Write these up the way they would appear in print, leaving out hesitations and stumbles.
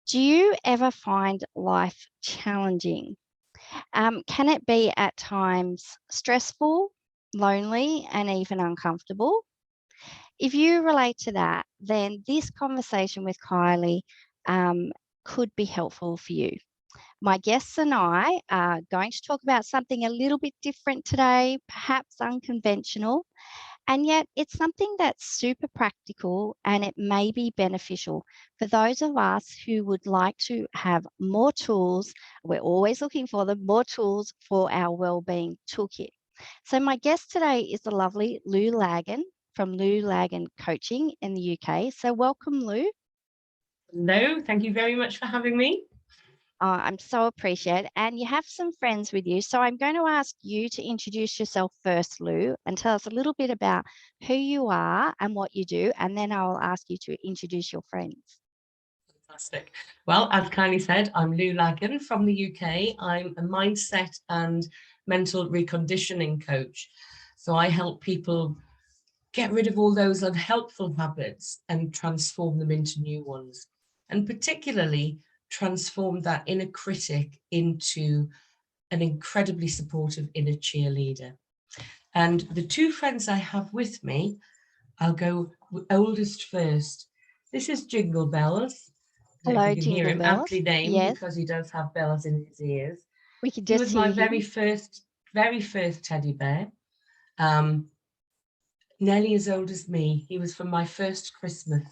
Do you ever find life challenging? Can it be at times stressful, lonely, and even uncomfortable? If you relate to that, then this conversation with Kylie um, could be helpful for you. My guests and I are going to talk about something a little bit different today, perhaps unconventional, and yet it's something that's super practical and it may be beneficial for those of us who would like to have more tools. We're always looking for them, more tools for our wellbeing toolkit. So my guest today is the lovely Lou Laggan from Lou Laggan Coaching in the UK. So welcome, Lou. Hello, thank you very much for having me. I'm so appreciated. And you have some friends with you. So I'm going to ask you to introduce yourself first, Lou, and tell us a little bit about who you are and what you do. And then I'll ask you to introduce your friends. Fantastic. Well, as Kylie said, I'm Lou Laggan from the UK. I'm a mindset and mental reconditioning coach. So I help people get rid of all those unhelpful habits and transform them into new ones. And particularly transform that inner critic into an incredibly supportive inner cheerleader. And the two friends I have with me, I'll go oldest first. This is Jingle Bells. I don't know if Hello, you can hear Jingle him, Bells. aptly named Yes, because he does have bells in his ears. we could He just was my hear very him. first teddy bear. Um, Nearly as old as me. He was from my first Christmas.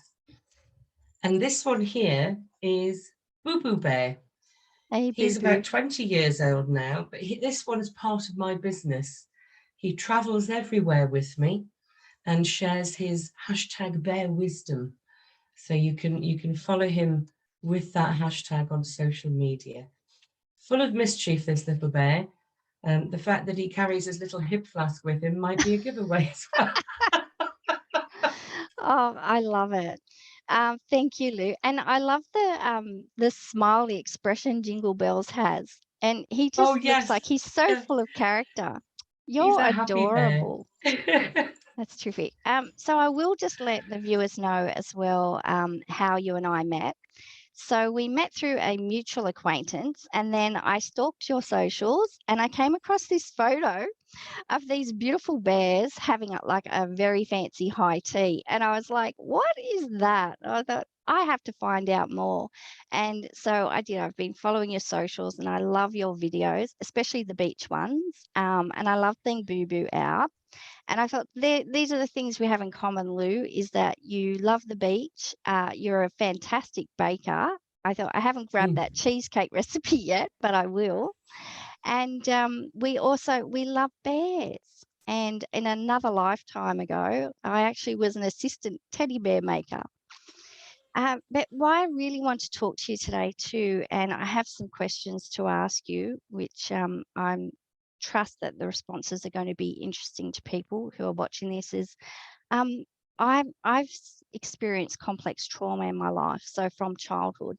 And this one here is Boo Boo Bear. Hey, Boo He's Boo. about 20 years old now, but this one is part of my business. He travels everywhere with me and shares his hashtag bear wisdom. So you can follow him with that hashtag on social media. Full of mischief, this little bear. The fact that he carries his little hip flask with him might be a giveaway as well. Oh, I love it. Thank you, Lou. And I love the smiley expression Jingle Bells has. And he Oh just looks yes, like he's so yeah, full of character. he's You're a happy bear. adorable. That's terrific. So I will just let the viewers know as well how you and I met. So we met through a mutual acquaintance, and then I stalked your socials, and I came across this photo of these beautiful bears having like a very fancy high tea. And I was like, what is that? I thought, I have to find out more. And so I did. I've been following your socials and I love your videos, especially the beach ones. And I love being Boo Boo out. And I thought these are the things we have in common, Lou, is that you love the beach. You're a fantastic baker. I thought I haven't grabbed Mm. that cheesecake recipe yet, but I will. And we love bears. And in another lifetime ago, I actually was an assistant teddy bear maker. But why I really want to talk to you today too, and I have some questions to ask you, which I'm trust that the responses are going to be interesting to people who are watching this. Is um, I've experienced complex trauma in my life, so from childhood.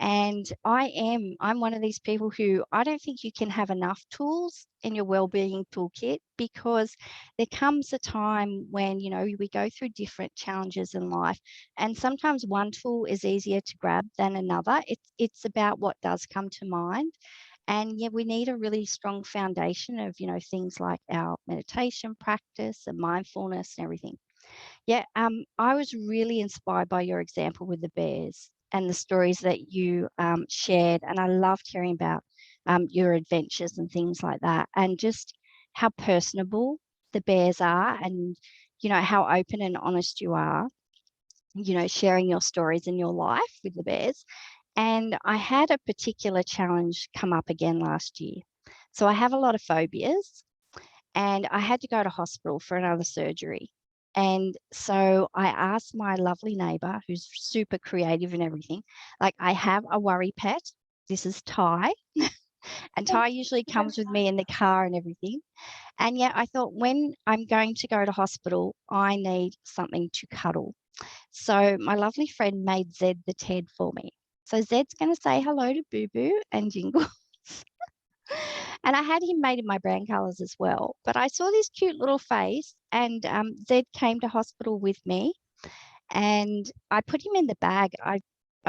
And I'm one of these people who I don't think you can have enough tools in your well-being toolkit, because there comes a time when, we go through different challenges in life, and sometimes one tool is easier to grab than another. It's about what does come to mind. And yeah, we need a really strong foundation of, things like our meditation practice and mindfulness and everything. Yeah, I was really inspired by your example with the bears and the stories that you shared, and I loved hearing about your adventures and things like that, and just how personable the bears are, and how open and honest you are. Sharing your stories and your life with the bears. And I had a particular challenge come up again last year. So I have a lot of phobias, and I had to go to hospital for another surgery. And so I asked my lovely neighbor, who's super creative and everything, like, I have a worry pet. This is Ty. And Ty usually comes with me in the car and everything. And yet I thought, when I'm going to go to hospital, I need something to cuddle. So my lovely friend made Zed the Ted for me. So Zed's going to say hello to Boo Boo and Jingle. And I had him made in my brand colours as well. But I saw this cute little face, and Zed came to hospital with me, and I put him in the bag. I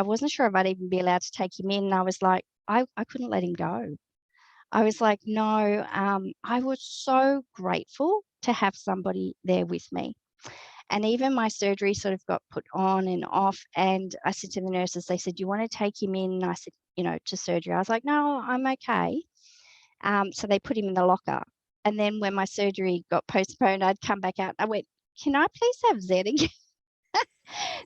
wasn't sure if I'd even be allowed to take him in. And I was like, I couldn't let him go. I was like, no. I was so grateful to have somebody there with me. And even my surgery sort of got put on and off. And I said to the nurses, they said, "You want to take him in?" And I said, to surgery. I was like, "No, I'm okay." So they put him in the locker. And then when my surgery got postponed, I'd come back out. I went, "Can I please have Zed again?"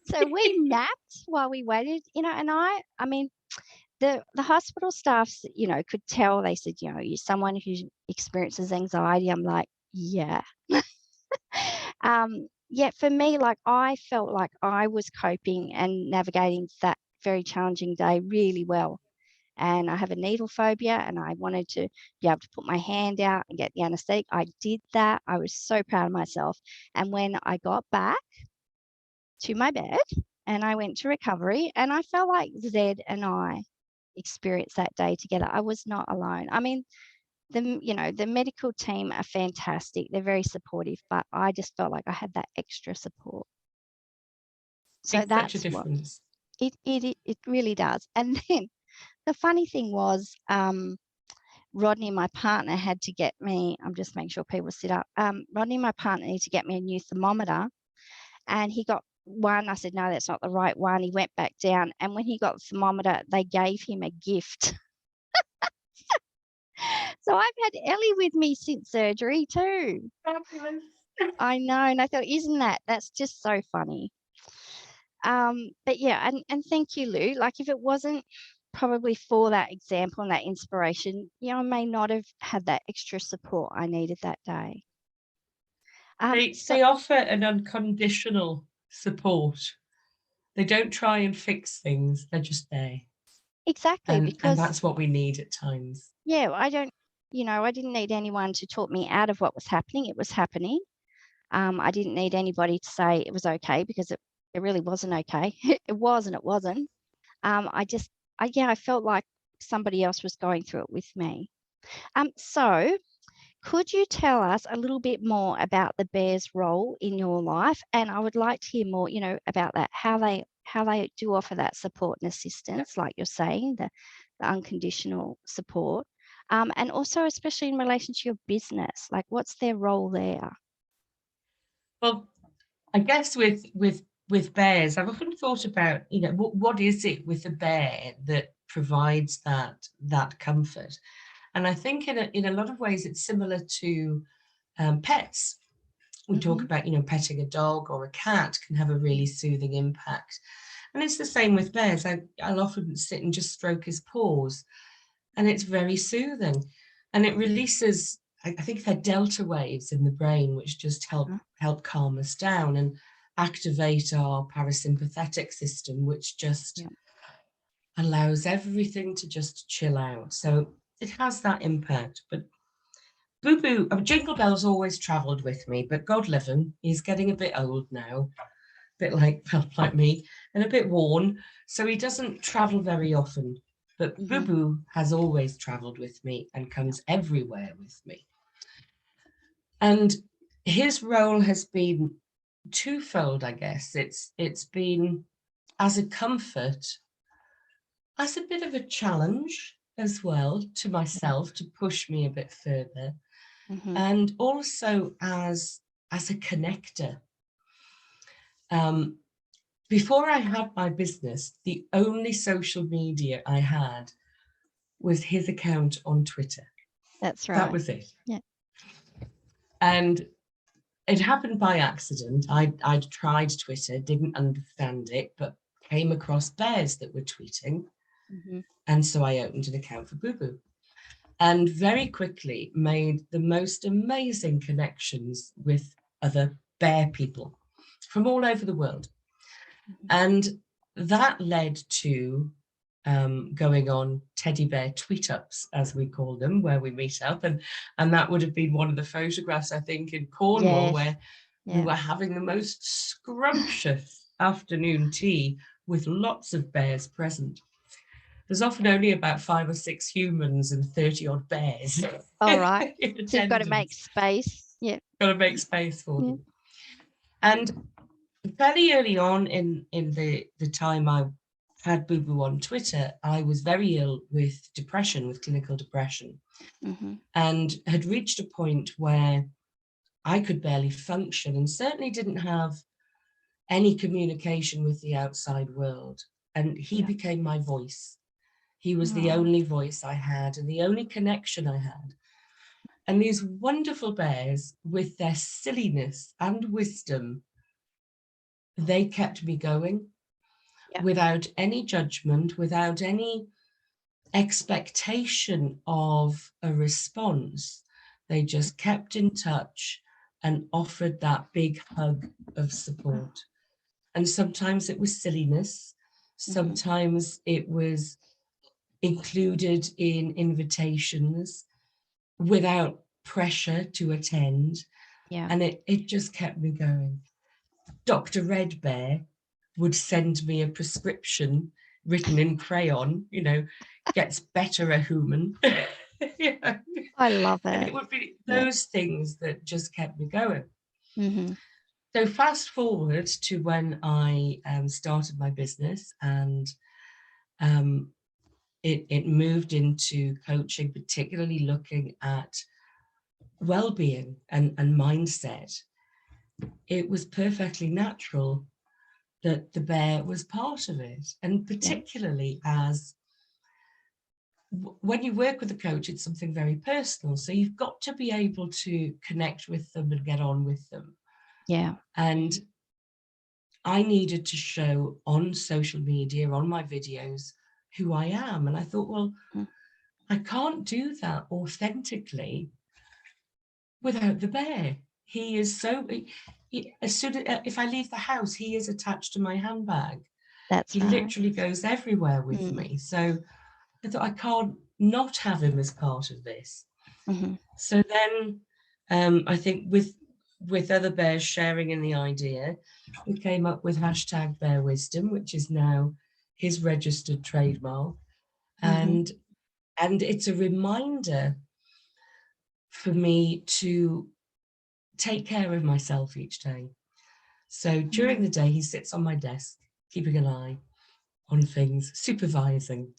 So we napped while we waited, and I mean, the hospital staff, could tell. They said, "You're someone who experiences anxiety." I'm like, yeah. Yeah, for me, like, I felt like I was coping and navigating that very challenging day really well. And I have a needle phobia, and I wanted to be able to put my hand out and get the anesthetic. I did that. I was so proud of myself. And when I got back to my bed and I went to recovery, and I felt like Zed and I experienced that day together. I was not alone. I mean, the medical team are fantastic. They're very supportive, but I just felt like I had that extra support. So Makes such a that's what difference. it really does. And then the funny thing was, Rodney, my partner, had to get me. I'm just making sure people sit up. Rodney, my partner, needed to get me a new thermometer, and he got one. I said, "No, that's not the right one." He went back down, and when he got the thermometer, they gave him a gift. So I've had Ellie with me since surgery too. Fabulous. I know, and I thought, that's just so funny. But yeah, and thank you, Lou. Like, if it wasn't probably for that example and that inspiration, I may not have had that extra support I needed that day. They offer an unconditional support. They don't try and fix things. They're just there. Exactly, And because that's what we need at times. yeah, I didn't need anyone to talk me out of what was happening. It was happening. I didn't need anybody to say it was okay, because it really wasn't okay. It was and it wasn't. I felt like somebody else was going through it with me. So could you tell us a little bit more about the bear's role in your life? And I would like to hear more, about that, how they do offer that support and assistance, like you're saying, the unconditional support, and also especially in relation to your business, like what's their role there? Well, I guess with bears, I've often thought about, what is it with a bear that provides that comfort? And I think in a lot of ways it's similar to pets. We talk about, petting a dog or a cat can have a really soothing impact. And it's the same with bears. I'll often sit and just stroke his paws, and it's very soothing. And it releases, I think they're delta waves in the brain, which just help calm us down and activate our parasympathetic system, which just allows everything to just chill out. So it has that impact. But Boo Boo, Jingle Bell's always travelled with me, but God love him, he's getting a bit old now, a bit like me, and a bit worn, so he doesn't travel very often. But Boo Boo has always travelled with me and comes everywhere with me. And his role has been twofold, I guess. It's been as a comfort, as a bit of a challenge as well to myself to push me a bit further, and also as a connector. Before I had my business, the only social media I had was his account on Twitter. That's right. That was it. Yeah. And it happened by accident. I'd tried Twitter, didn't understand it, but came across bears that were tweeting. And so I opened an account for Boo Boo, and very quickly made the most amazing connections with other bear people from all over the world. And that led to going on teddy bear tweet-ups, as we call them, where we meet up. And that would have been one of the photographs, I think, in Cornwall, where we were having the most scrumptious afternoon tea with lots of bears present. There's often only about 5 or 6 humans and 30 odd bears. All right. So you've got to make space. Yeah. Got to make space for them. And fairly early on in the time I had Boo Boo on Twitter, I was very ill with depression, with clinical depression, and had reached a point where I could barely function and certainly didn't have any communication with the outside world. And he became my voice. He was the only voice I had and the only connection I had. And these wonderful bears, with their silliness and wisdom, they kept me going without any judgment, without any expectation of a response. They just kept in touch and offered that big hug of support. And sometimes it was silliness. Sometimes it was included in invitations without pressure to attend. And it just kept me going. Dr. Red Bear would send me a prescription written in crayon, you know, gets better a human. Yeah. I love it. And it would be those things that just kept me going. So fast forward to when I started my business, and it moved into coaching, particularly looking at well-being and mindset. It was perfectly natural that the bear was part of it, and particularly as when you work with a coach, it's something very personal, so you've got to be able to connect with them and get on with them. And I needed to show on social media, on my videos, who I am. And I thought, well, I can't do that authentically without the bear. He is so, as soon as, if I leave the house, he is attached to my handbag. He literally goes everywhere with me. So I thought, I can't not have him as part of this. So then I think with other bears sharing in the idea, we came up with hashtag Bear Wisdom, which is now his registered trademark. And it's a reminder for me to take care of myself each day. So during the day, he sits on my desk, keeping an eye on things, supervising,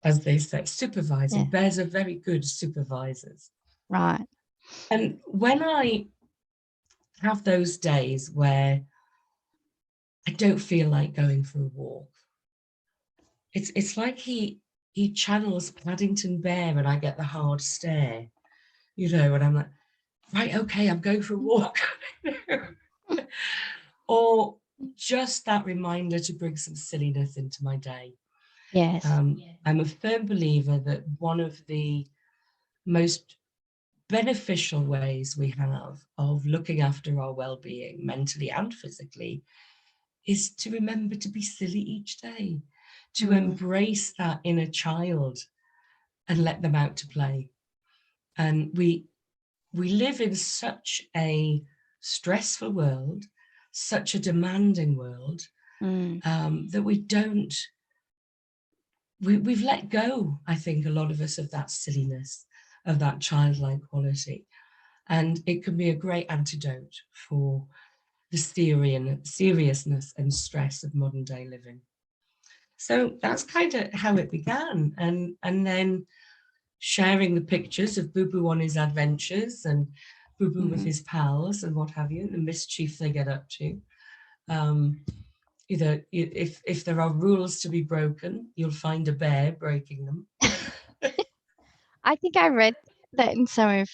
as they say, supervising. Bears are very good supervisors. Right. And when I have those days where I don't feel like going for a walk, it's like he channels Paddington Bear, and I get the hard stare, you know, and I'm like, right, okay, I'm going for a walk. Or just that reminder to bring some silliness into my day. I'm a firm believer that one of the most beneficial ways we have of looking after our well-being mentally and physically is to remember to be silly each day, to embrace that inner child and let them out to play. And we live in such a stressful world, such a demanding world, that we've let go, I think, a lot of us, of that silliness, of that childlike quality. And it can be a great antidote for the seriousness and stress of modern day living. So that's kind of how it began. And then sharing the pictures of Boo Boo on his adventures and Boo Boo with his pals and what have you, the mischief they get up to. Either if there are rules to be broken, you'll find a bear breaking them. I think I read that in some of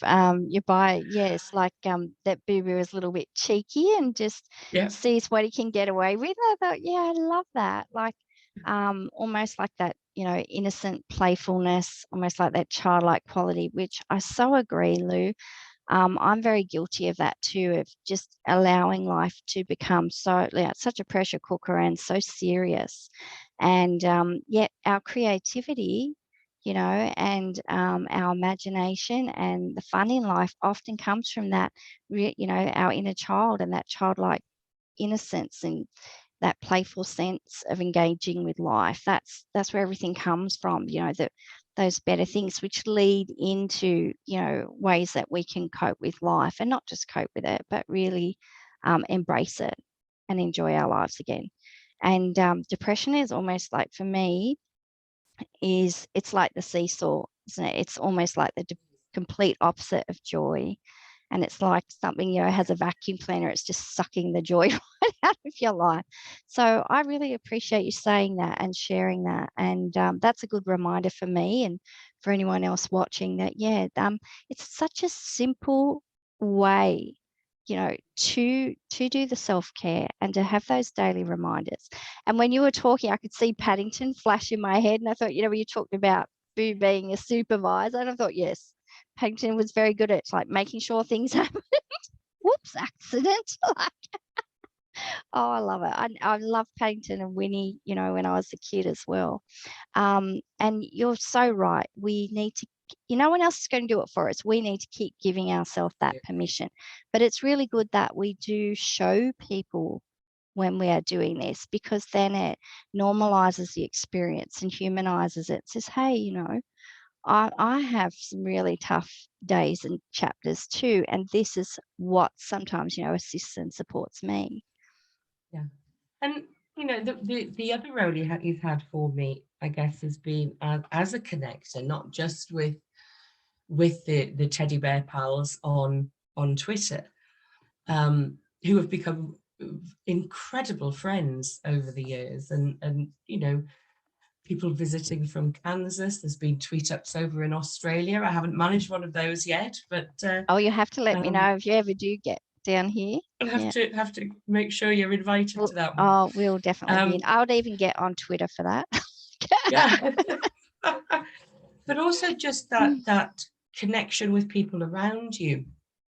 your bio. Yes, like that Boo Boo is a little bit cheeky and just sees what he can get away with. I thought, I love that. Like almost like that, innocent playfulness, almost like that childlike quality, which I so agree, Lou. I'm very guilty of that too, of just allowing life to become such a pressure cooker and so serious. And yet our creativity, and our imagination and the fun in life often comes from that, our inner child and that childlike innocence and that playful sense of engaging with life. That's where everything comes from, those better things which lead into, ways that we can cope with life, and not just cope with it, but really embrace it and enjoy our lives again. And depression is almost like, for me, it's like the seesaw, isn't it? It's almost like the complete opposite of joy. And it's like something, has a vacuum cleaner. It's just sucking the joy right out of your life. So I really appreciate you saying that and sharing that. And that's a good reminder for me and for anyone else watching that, it's such a simple way, to do the self-care and to have those daily reminders. And when you were talking, I could see Paddington flash in my head. And I thought, when you talked about Boo being a supervisor, and I thought, yes, Paddington was very good at like making sure things happen. Whoops, accident. Oh, I love it. I love Paddington and Winnie, when I was a kid as well. And you're so right. We need to, no one else is going to do it for us. We need to keep giving ourselves that permission. But it's really good that we do show people when we are doing this, because then it normalizes the experience and humanizes it. It says, hey, I have some really tough days and chapters too, and this is what sometimes, assists and supports me. Yeah. And the other role he's had for me, I guess, has been as a connector, not just with the teddy bear pals on Twitter, who have become incredible friends over the years, and people visiting from Kansas. There's been tweet ups over in Australia. I haven't managed one of those yet, but Oh, you have to let me know if you ever do get down here. I'll have to make sure you're invited to that one. Oh, we'll definitely be in. I would even get on Twitter for that. Yeah. But also just that connection with people around you.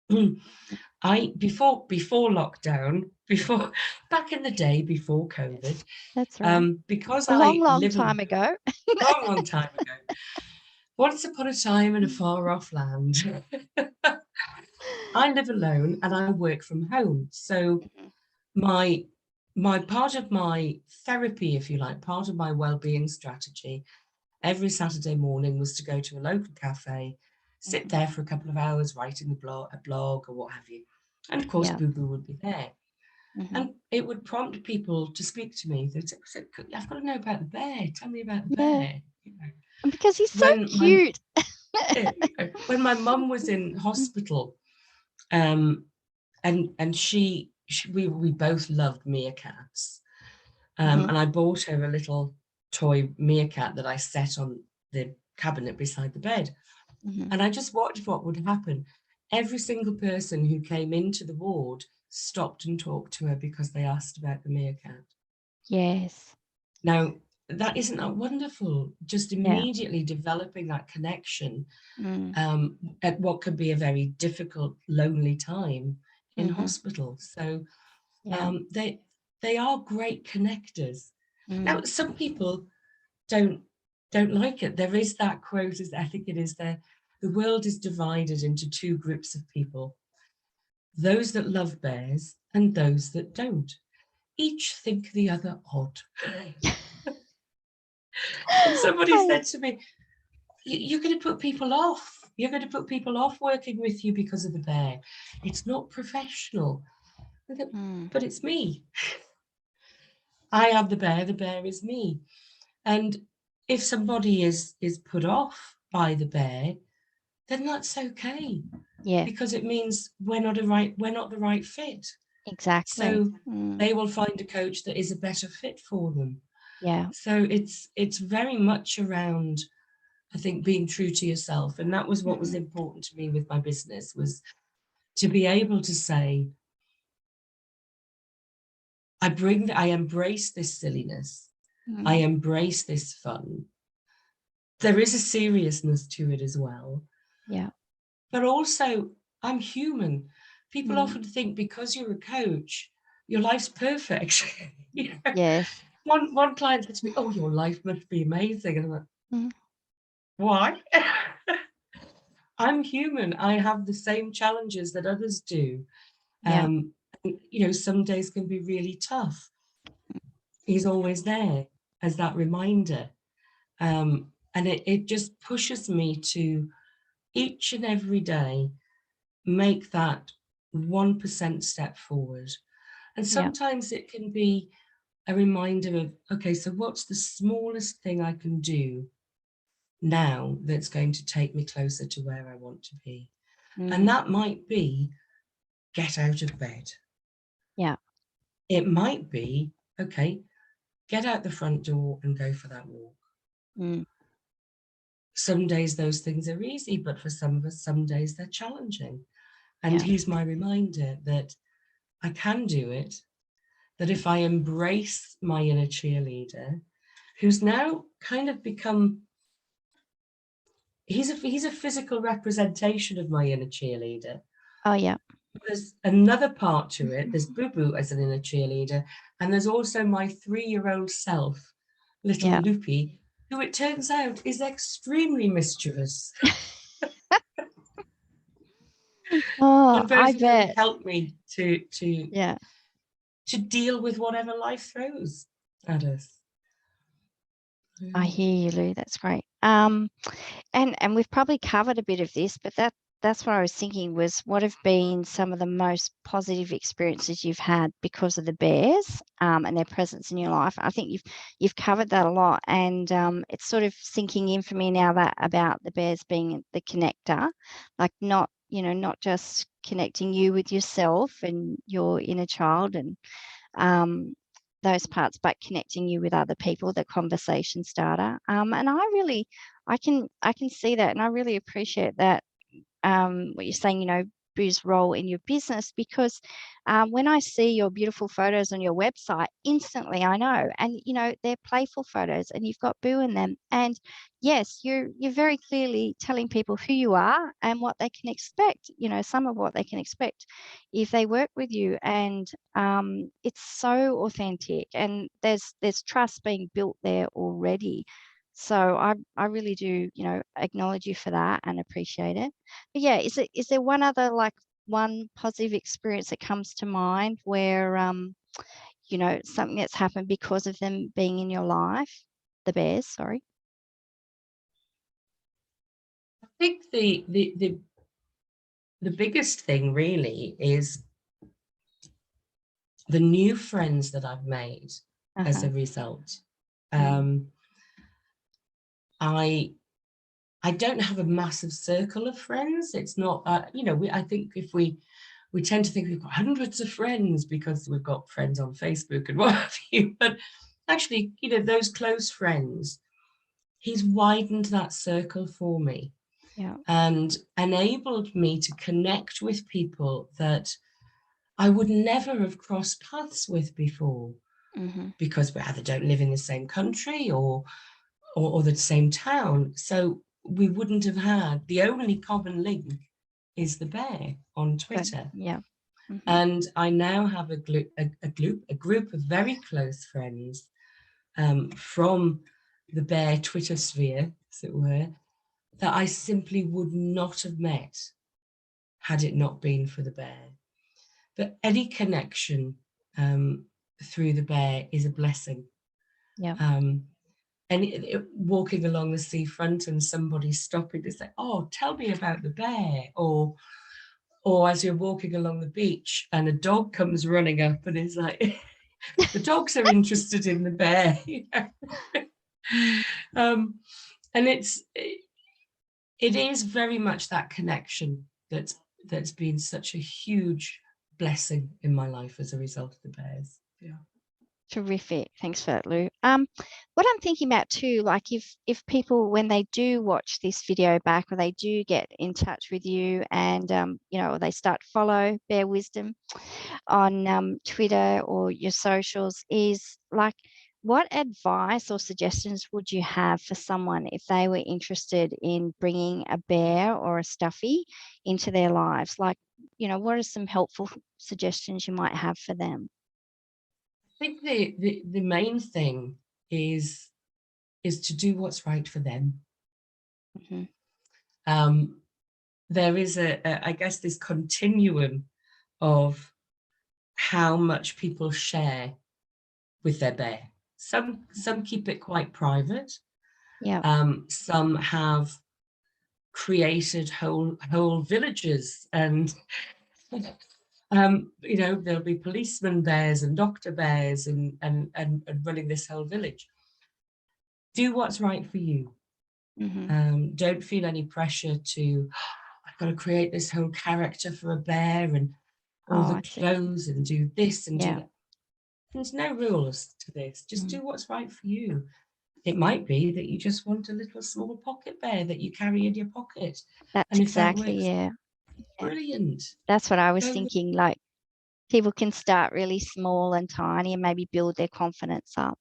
Before lockdown, back in the day before COVID, that's right. because A long time ago. long time ago, once upon a time in a far off land, I live alone and I work from home. So my part of my therapy, if you like, part of my well-being strategy every Saturday morning was to go to a local cafe, sit there for a couple of hours writing a blog or what have you. And of course, Boo Boo would be there. And it would prompt people to speak to me. They'd say, I've got to know about the bear. Tell me about the bear. Because he's so cute. When my mum was in hospital, and we both loved meerkats. And I bought her a little toy meerkat that I set on the cabinet beside the bed. And I just watched what would happen. Every single person who came into the ward stopped and talked to her because they asked about the meerkat. Yes. Now, isn't that wonderful? Just immediately developing that connection at what could be a very difficult, lonely time in hospital. So they are great connectors. Now, some people don't like it. There is that quote, I think it is there, the world is divided into two groups of people, those that love bears and those that don't. Each think the other odd. And somebody said to me, you're going to put people off. You're going to put people off working with you because of the bear. It's not professional. But it's me. I am the bear is me. And if somebody is put off by the bear, then that's okay. Yeah. Because it means we're not the right fit. Exactly. So they will find a coach that is a better fit for them. Yeah. So it's very much around, I think, being true to yourself. And that was what was important to me with my business, was to be able to say, I embrace this silliness. I embrace this fun. There is a seriousness to it as well. Yeah. But also, I'm human. People often think because you're a coach, your life's perfect. Yes. One client said to me, "Oh, your life must be amazing." And I'm like, why? I'm human. I have the same challenges that others do. Yeah. Some days can be really tough. He's always there as that reminder. And it just pushes me to each and every day make that 1% step forward. And sometimes it can be a reminder of, okay, so what's the smallest thing I can do now that's going to take me closer to where I want to be? And that might be get out of bed. Yeah. It might be, okay, get out the front door and go for that walk. Some days those things are easy, but for some of us, some days they're challenging. And he's my reminder that I can do it, that if I embrace my inner cheerleader, who's now kind of become, he's a physical representation of my inner cheerleader. Oh, yeah. There's another part to it. There's Boo Boo as an inner cheerleader, and there's also my 3-year-old self, little Loopy, who it turns out is extremely mischievous. Oh, And both I of them bet. help me to deal with whatever life throws at us. I hear you, Lou. That's great. And we've probably covered a bit of this, but that's what I was thinking was what have been some of the most positive experiences you've had because of the bears and their presence in your life. I think you've covered that a lot, and it's sort of sinking in for me now that about the bears being the connector, like not just connecting you with yourself and your inner child and those parts, but connecting you with other people, the conversation starter. And I can see that, and I really appreciate that. What you're saying, Boo's role in your business, because when I see your beautiful photos on your website, instantly I know, and they're playful photos, and you've got Boo in them, and yes, you're very clearly telling people who you are and what they can expect. Some of what they can expect if they work with you, and it's so authentic, and there's trust being built there already. So I really do, acknowledge you for that and appreciate it. But yeah, is there one other one positive experience that comes to mind where something that's happened because of them being in your life? The bears, sorry. I think the biggest thing really is the new friends that I've made as a result. I don't have a massive circle of friends. It's not, I think if we tend to think we've got hundreds of friends because we've got friends on Facebook and what have you, but actually, those close friends, he's widened that circle for me. Yeah. And enabled me to connect with people that I would never have crossed paths with before, because we either don't live in the same country or the same town. So we wouldn't have had, the only common link is the bear on Twitter. Yeah. And I now have a group of very close friends from the bear Twitter sphere, as it were, that I simply would not have met had it not been for the bear. But any connection through the bear is a blessing. Yeah. And walking along the seafront and somebody stopping to say, "Oh, tell me about the bear," or as you're walking along the beach and a dog comes running up and is like, the dogs are interested in the bear. And it is very much that connection that's been such a huge blessing in my life as a result of the bears. Yeah. Terrific. Thanks for that, Lou. What I'm thinking about too, like if people, when they do watch this video back or they do get in touch with you and, they start to follow Bear Wisdom on Twitter or your socials, is like, what advice or suggestions would you have for someone if they were interested in bringing a bear or a stuffy into their lives? Like, what are some helpful suggestions you might have for them? I think the main thing is to do what's right for them. There is I guess this continuum of how much people share with their bear. Some keep it quite private. Yeah. Some have created whole villages and You know, there'll be policeman bears and doctor bears and running this whole village. Do what's right for you. Don't feel any pressure to, I've got to create this whole character for a bear and all the clothes and do this and do that. There's no rules to this. Just do what's right for you. It might be that you just want a little small pocket bear that you carry in your pocket. That's and if exactly, that works, brilliant. That's what I was thinking. Like, people can start really small and tiny and maybe build their confidence up.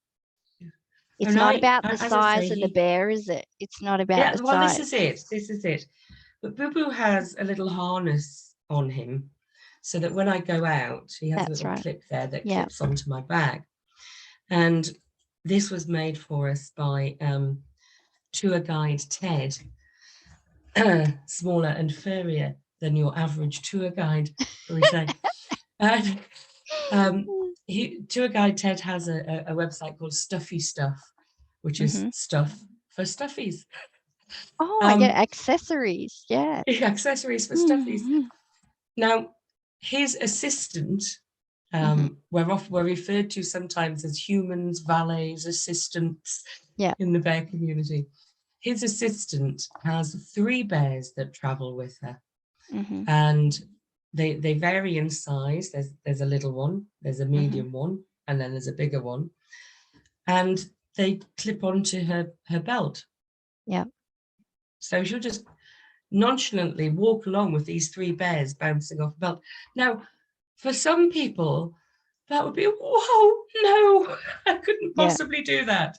It's not about the size of the bear, is it? It's not about the size. Well, this is it. But Boo Boo has a little harness on him so that when I go out, he has a little clip there that clips onto my bag. And this was made for us by tour guide Ted, smaller and furrier than your average tour guide, shall we say. And tour guide Ted has a website called Stuffy Stuff, which is stuff for stuffies. Oh, I get accessories. Yeah. Accessories for stuffies. Now, his assistant, we're referred to sometimes as humans, valets, assistants in the bear community. His assistant has 3 bears that travel with her. And they vary in size. There's a little one, there's a medium one, and then there's a bigger one. And they clip onto her belt. Yeah. So she'll just nonchalantly walk along with these 3 bears bouncing off the belt. Now, for some people, that would be, whoa, no, I couldn't possibly do that.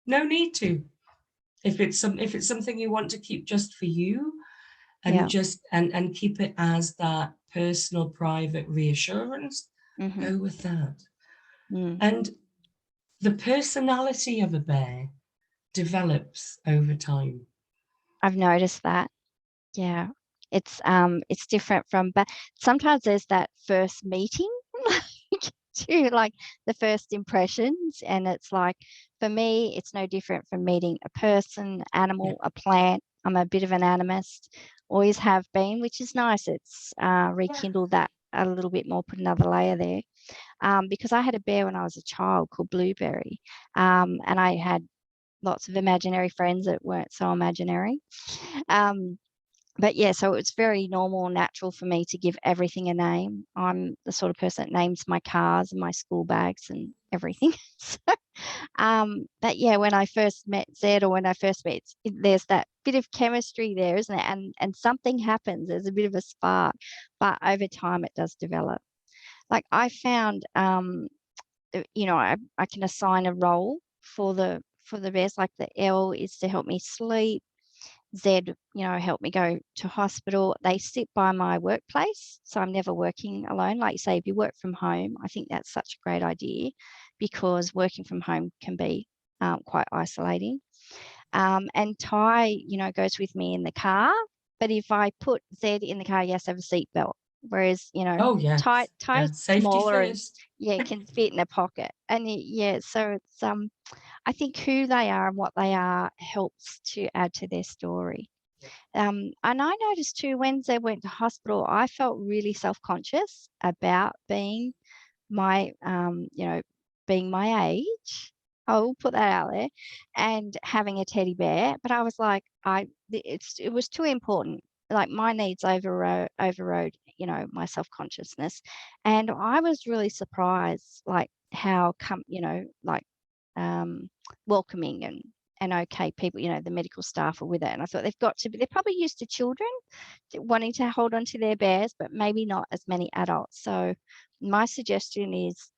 No need to. If it's something you want to keep just for you, and just and keep it as that personal, private reassurance, go with that. And the personality of a bear develops over time. I've noticed that. Yeah. It's different from, but sometimes there's that first meeting to like the first impressions, and it's like, for me, it's no different from meeting a person, animal, a plant. I'm a bit of an animist, always have been, which is nice. It's rekindled that a little bit more, put another layer there. Because I had a bear when I was a child called Blueberry, and I had lots of imaginary friends that weren't so imaginary. But yeah, so it's very normal and natural for me to give everything a name. I'm the sort of person that names my cars and my school bags and everything. So, but yeah, when I first met Zed, or when I first met, there's that bit of chemistry there, isn't it? And something happens. There's a bit of a spark, but over time it does develop. Like, I found, you know, I can assign a role for the bears. Like, the L is to help me sleep. Zed, you know, help me go to hospital. They sit by my workplace, so I'm never working alone. Like you say, if you work from home, I think that's such a great idea, because working from home can be quite isolating. And Ty, you know, goes with me in the car. But if I put Zed in the car, he has to have a seatbelt. Whereas, you know, Ty's smaller and can fit in a pocket. And so it's I think who they are and what they are helps to add to their story. And I noticed too, when they went to hospital, I felt really self-conscious about being my, being my age. I'll put that out there, and having a teddy bear. But I was like, it was too important. Like, my needs overrode, you know, my self-consciousness. And I was really surprised, like, how welcoming and okay people, you know, the medical staff are with it. And I thought they're probably used to children wanting to hold on to their bears, but maybe not as many adults. So my suggestion is,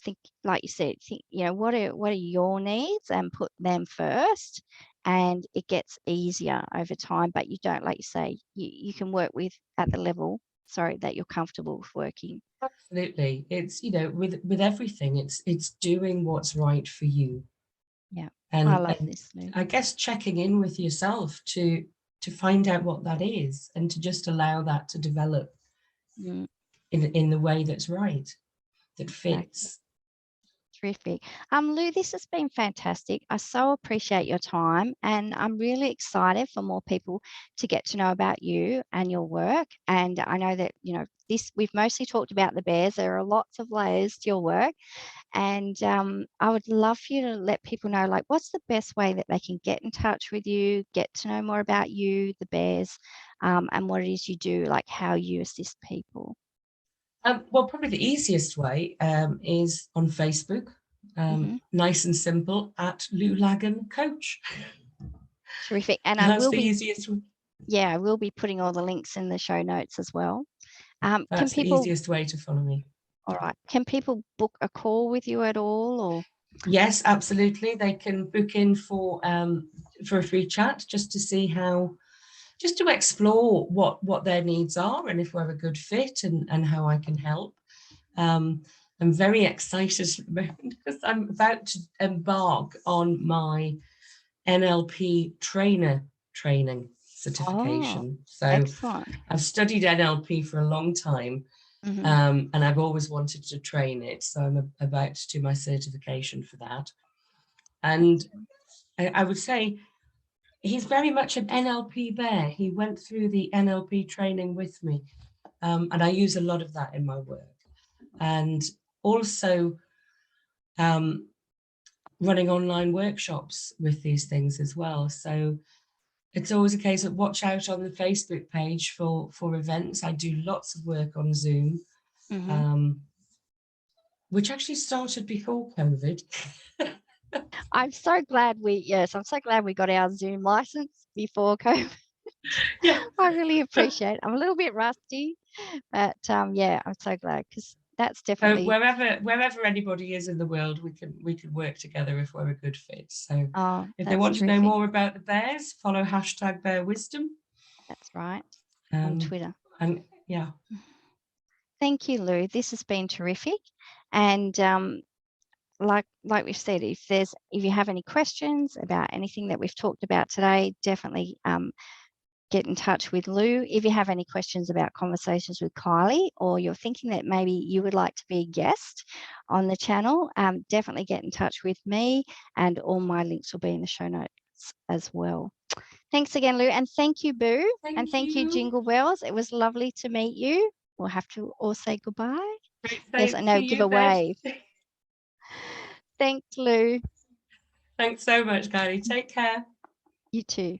think, like you said, you know, what are your needs, and put them first, and it gets easier over time. But you don't, like you say, you can work with at the level, that you're comfortable with working. Absolutely. It's, you know, with everything, it's doing what's right for you. Yeah. And I love this. I guess checking in with yourself to find out what that is, and to just allow that to develop in the way that's right, that fits. Terrific. Lou, this has been fantastic. I so appreciate your time, and I'm really excited for more people to get to know about you and your work. And I know that, we've mostly talked about the bears. There are lots of layers to your work. And I would love for you to let people know, like, what's the best way that they can get in touch with you, get to know more about you, the bears, and what it is you do, like how you assist people. Well, probably the easiest way is on Facebook. Nice and simple, at Lou Laggan Coach. Terrific. And That's the easiest way. Yeah, I will be putting all the links in the show notes as well. That's the easiest way to follow me. All right. Can people book a call with you at all, or? Yes, absolutely. They can book in for a free chat, just to see just to explore what their needs are and if we're a good fit, and how I can help. I'm very excited because I'm about to embark on my NLP training certification. So excellent. I've studied NLP for a long time, and I've always wanted to train it. So I'm about to do my certification for that. And I would say he's very much an NLP bear. He went through the NLP training with me, and I use a lot of that in my work. And also running online workshops with these things as well. So it's always a case of watch out on the Facebook page for events. I do lots of work on Zoom, which actually started before COVID. I'm so glad we got our Zoom license before COVID. Yeah, I really appreciate it. I'm a little bit rusty, but yeah, I'm so glad, because that's definitely wherever anybody is in the world, we can work together if we're a good fit. So if they want to know more about the bears, follow #BearWisdom. That's right, on Twitter. And yeah. Thank you, Lou. This has been terrific. And like we've said, if you have any questions about anything that we've talked about today, definitely get in touch with Lou. If you have any questions about conversations with Kylie, or you're thinking that maybe you would like to be a guest on the channel, definitely get in touch with me, and all my links will be in the show notes as well. Thanks again, Lou, and thank you, Boo. Thank you, Jingle Bells. It was lovely to meet you. We'll have to all say goodbye. Yes, I know, give a wave. Thanks, Lou. Thanks so much, Kylie. Take care. You too.